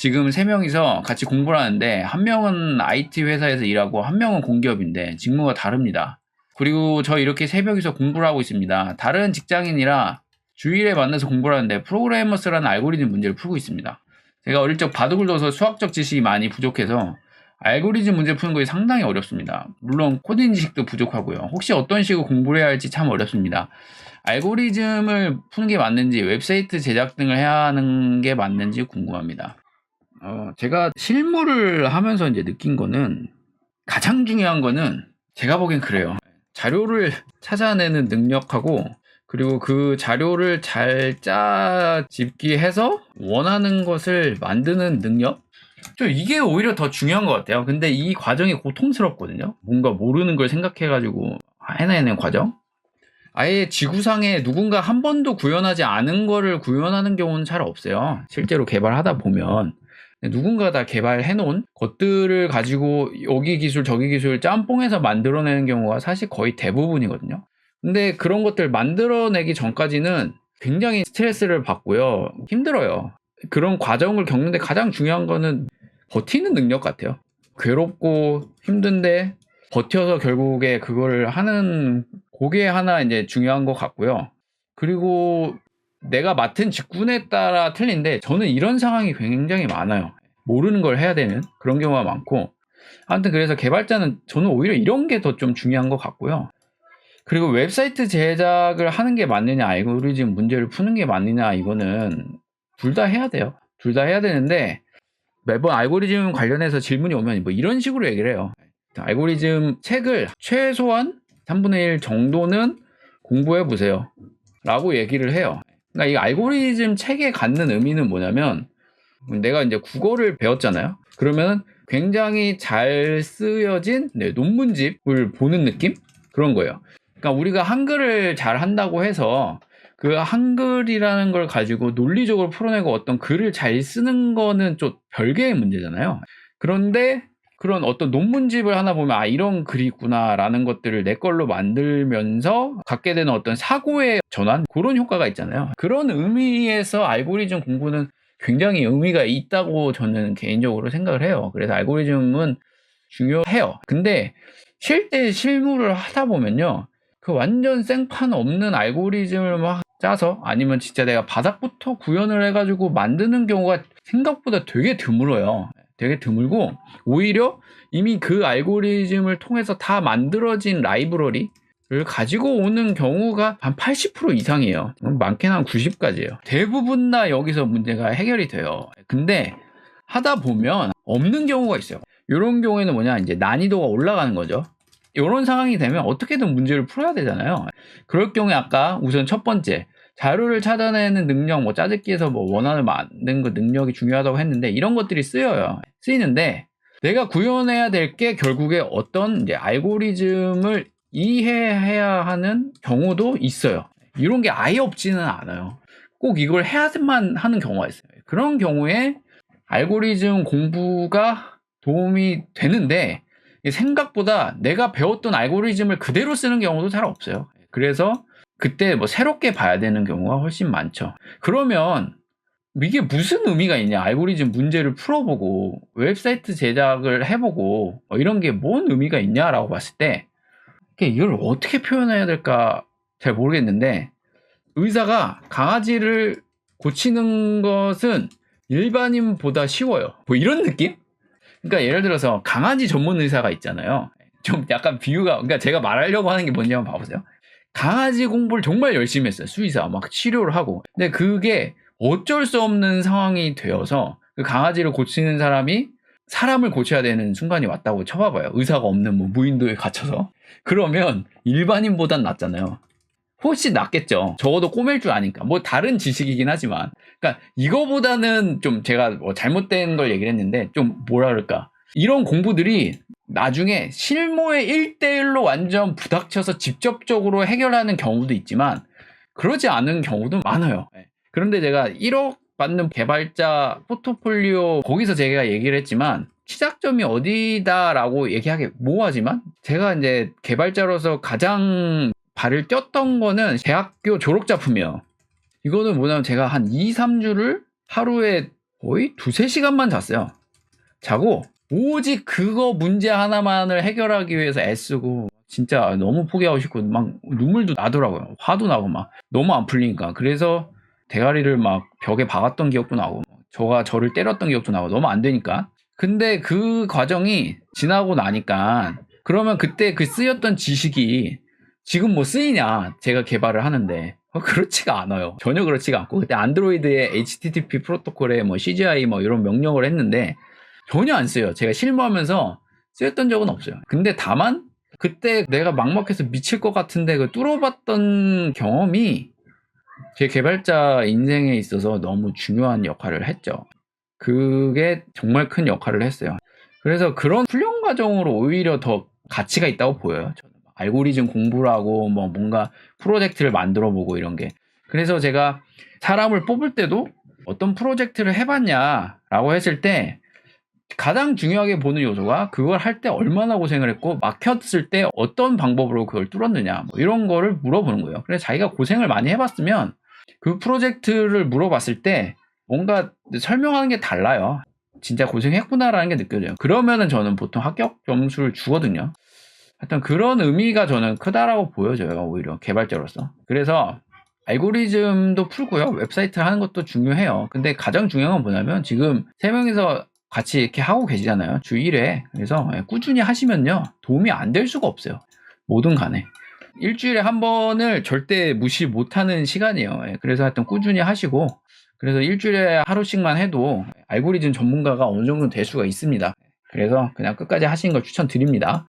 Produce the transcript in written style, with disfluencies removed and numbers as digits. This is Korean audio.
지금 3명이서 같이 공부를 하는데 한 명은 IT 회사에서 일하고 한 명은 공기업인데 직무가 다릅니다. 그리고 저 이렇게 새벽에서 공부를 하고 있습니다. 다른 직장인이라 주일에 만나서 공부를 하는데 프로그래머스라는 알고리즘 문제를 풀고 있습니다. 제가 어릴 적 바둑을 둬서 수학적 지식이 많이 부족해서 알고리즘 문제 푸는 것이 상당히 어렵습니다. 물론 코딩 지식도 부족하고요. 혹시 어떤 식으로 공부를 해야 할지 참 어렵습니다. 알고리즘을 푸는 게 맞는지 웹사이트 제작 등을 해야 하는 게 맞는지 궁금합니다. 제가 실무를 하면서 이제 느낀 거는 가장 중요한 거는 제가 보기엔 그래요. 자료를 찾아내는 능력하고 그리고 그 자료를 잘 짜집기 해서 원하는 것을 만드는 능력? 이게 오히려 더 중요한 것 같아요. 근데 이 과정이 고통스럽거든요. 뭔가 모르는 걸 생각해가지고 해내는 과정? 아예 지구상에 누군가 한 번도 구현하지 않은 거를 구현하는 경우는 잘 없어요. 실제로 개발하다 보면 누군가 다 개발해 놓은 것들을 가지고 여기 기술 저기 기술 짬뽕해서 만들어내는 경우가 사실 거의 대부분이거든요. 근데 그런 것들 만들어내기 전까지는 굉장히 스트레스를 받고요. 힘들어요. 그런 과정을 겪는데 가장 중요한 거는 버티는 능력 같아요. 괴롭고 힘든데 버텨서 결국에 그걸 하는 그게 하나 이제 중요한 것 같고요. 그리고 내가 맡은 직군에 따라 틀린데 저는 이런 상황이 굉장히 많아요. 모르는 걸 해야 되는 그런 경우가 많고 아무튼 그래서 개발자는 저는 오히려 이런 게 더 좀 중요한 것 같고요. 그리고 웹사이트 제작을 하는 게 맞느냐 알고리즘 문제를 푸는 게 맞느냐 이거는 둘 다 해야 돼요. 둘 다 해야 되는데 매번 알고리즘 관련해서 질문이 오면 뭐 이런 식으로 얘기를 해요. 알고리즘 책을 최소한 3분의 1 정도는 공부해 보세요 라고 얘기를 해요. 그러니까 이 알고리즘 책에 갖는 의미는 뭐냐면 내가 이제 국어를 배웠잖아요. 그러면 굉장히 잘 쓰여진 논문집을 보는 느낌? 그런 거예요. 그러니까 우리가 한글을 잘 한다고 해서 그 한글이라는 걸 가지고 논리적으로 풀어내고 어떤 글을 잘 쓰는 거는 좀 별개의 문제잖아요. 그런데 그런 어떤 논문집을 하나 보면 이런 글이 있구나 라는 것들을 내 걸로 만들면서 갖게 되는 어떤 사고의 전환 그런 효과가 있잖아요. 그런 의미에서 알고리즘 공부는 굉장히 의미가 있다고 저는 개인적으로 생각을 해요. 그래서 알고리즘은 중요해요. 근데 실제 실무를 하다 보면요. 그 완전 생판 없는 알고리즘을 막 짜서 아니면 진짜 내가 바닥부터 구현을 해가지고 만드는 경우가 생각보다 되게 드물어요. 되게 드물고 오히려 이미 그 알고리즘을 통해서 다 만들어진 라이브러리를 가지고 오는 경우가 한 80% 이상이에요. 많게는 한 90까지예요. 대부분 다 여기서 문제가 해결이 돼요. 근데 하다 보면 없는 경우가 있어요. 이런 경우에는 뭐냐 이제 난이도가 올라가는 거죠. 이런 상황이 되면 어떻게든 문제를 풀어야 되잖아요. 그럴 경우에 아까 우선 첫 번째 자료를 찾아내는 능력, 뭐 짜집기에서 뭐 원하는 만든 그 능력이 중요하다고 했는데 이런 것들이 쓰이는데 내가 구현해야 될 게 결국에 어떤 이제 알고리즘을 이해해야 하는 경우도 있어요. 이런 게 아예 없지는 않아요. 꼭 이걸 해야만 하는 경우가 있어요. 그런 경우에 알고리즘 공부가 도움이 되는데 생각보다 내가 배웠던 알고리즘을 그대로 쓰는 경우도 잘 없어요. 그래서 그때 뭐 새롭게 봐야 되는 경우가 훨씬 많죠. 그러면 이게 무슨 의미가 있냐? 알고리즘 문제를 풀어보고 웹사이트 제작을 해보고 이런 게 뭔 의미가 있냐라고 봤을 때 이걸 어떻게 표현해야 될까 잘 모르겠는데 의사가 강아지를 고치는 것은 일반인보다 쉬워요. 뭐 이런 느낌? 그러니까 예를 들어서 강아지 전문 의사가 있잖아요. 좀 약간 비유가 그러니까 제가 말하려고 하는 게 뭔지 한번 봐보세요. 강아지 공부를 정말 열심히 했어요. 수의사 막 치료를 하고. 근데 그게 어쩔 수 없는 상황이 되어서 그 강아지를 고치는 사람이 사람을 고쳐야 되는 순간이 왔다고 쳐봐봐요. 의사가 없는 뭐 무인도에 갇혀서. 그러면 일반인보단 낫잖아요. 훨씬 낫겠죠. 적어도 꼬맬 줄 아니까. 뭐 다른 지식이긴 하지만. 그러니까 이거보다는 좀 제가 뭐 잘못된 걸 얘기를 했는데 좀 뭐라 그럴까. 이런 공부들이 나중에 실무에 1대1로 완전 부닥쳐서 직접적으로 해결하는 경우도 있지만 그러지 않은 경우도 많아요. 그런데 제가 1억 받는 개발자 포트폴리오 거기서 제가 얘기를 했지만 시작점이 어디다라고 얘기하기 모호하지만 제가 이제 개발자로서 가장 발을 뗐던 거는 대학교 졸업 작품이에요. 이거는 뭐냐면 제가 한 2, 3주를 하루에 거의 2-3시간만 잤어요. 자고 오직 그거 문제 하나만을 해결하기 위해서 애쓰고 진짜 너무 포기하고 싶고 막 눈물도 나더라고요. 화도 나고 막 너무 안 풀리니까. 그래서 대가리를 막 벽에 박았던 기억도 나고 저가 저를 때렸던 기억도 나고 너무 안 되니까. 근데 그 과정이 지나고 나니까 그러면 그때 그 쓰였던 지식이 지금 뭐 쓰이냐 제가 개발을 하는데 그렇지가 않아요. 전혀 그렇지가 않고 그때 안드로이드의 HTTP 프로토콜에 뭐 CGI 뭐 이런 명령을 했는데 전혀 안 쓰여요. 제가 실무하면서 쓰였던 적은 없어요. 근데 다만 그때 내가 막막해서 미칠 것 같은데 그 뚫어봤던 경험이 제 개발자 인생에 있어서 너무 중요한 역할을 했죠. 그게 정말 큰 역할을 했어요. 그래서 그런 훈련 과정으로 오히려 더 가치가 있다고 보여요. 저는 알고리즘 공부를 하고 뭐 뭔가 프로젝트를 만들어 보고 이런 게. 그래서 제가 사람을 뽑을 때도 어떤 프로젝트를 해봤냐라고 했을 때 가장 중요하게 보는 요소가 그걸 할 때 얼마나 고생을 했고 막혔을 때 어떤 방법으로 그걸 뚫었느냐 뭐 이런 거를 물어보는 거예요. 그래서 자기가 고생을 많이 해봤으면 그 프로젝트를 물어봤을 때 뭔가 설명하는 게 달라요. 진짜 고생했구나라는 게 느껴져요. 그러면은 저는 보통 합격 점수를 주거든요. 하여튼 그런 의미가 저는 크다라고 보여져요. 오히려 개발자로서. 그래서 알고리즘도 풀고요. 웹사이트 하는 것도 중요해요. 근데 가장 중요한 건 뭐냐면 지금 3명이서 같이 이렇게 하고 계시잖아요. 주 1회. 그래서 꾸준히 하시면요. 도움이 안 될 수가 없어요. 뭐든 간에. 일주일에 한 번을 절대 무시 못하는 시간이에요. 그래서 하여튼 꾸준히 하시고 그래서 일주일에 하루씩만 해도 알고리즘 전문가가 어느 정도 될 수가 있습니다. 그래서 그냥 끝까지 하시는 걸 추천드립니다.